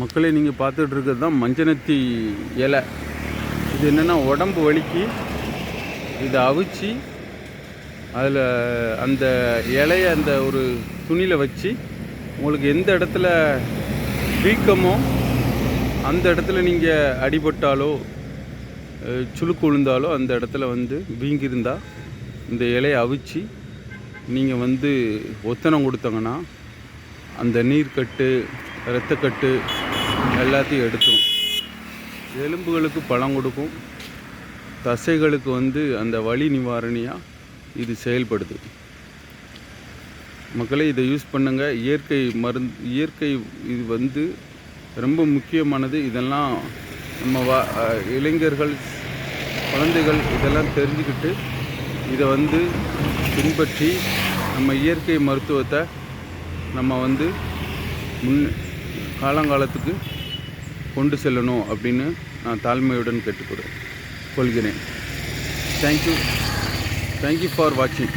மக்களே, நீங்கள் பார்த்துட்டு இருக்கிறது தான் மஞ்சனத்தி இலை. இது என்னென்னா உடம்பு வலிக்கு இதை அவிச்சு அதில் அந்த இலையை அந்த ஒரு துணியில் வச்சு உங்களுக்கு எந்த இடத்துல வீக்கமோ அந்த இடத்துல நீங்கள் அடிபட்டாலோ சுளுக்கு விழுந்தாலோ அந்த இடத்துல வீங்கியிருந்தால் இந்த இலையை அவிச்சு நீங்கள் ஒத்தனம் கொடுத்தங்கன்னா அந்த நீர்க்கட்டு இரத்தக்கட்டு எல்லாத்தையும் எடுத்துரும். எலும்புகளுக்கு பலம் கொடுக்கும், தசைகளுக்கு அந்த வலி நிவாரணியாக இது செயல்படுது. மக்களே, இதை யூஸ் பண்ணுங்கள். இயற்கை மருந்து, இயற்கை இது ரொம்ப முக்கியமானது. இதெல்லாம் நம்ம இளைஞர்கள், குழந்தைகள் இதெல்லாம் தெரிஞ்சுக்கிட்டு இதை பின்பற்றி நம்ம இயற்கை மருத்துவத்தை நம்ம காலங்காலத்துக்கு கொண்டு செல்லணும் அப்படின்னு நான் தாழ்மையுடன் கேட்டுக்கொள்கிறேன். தேங்க்யூ ஃபார் வாட்சிங்.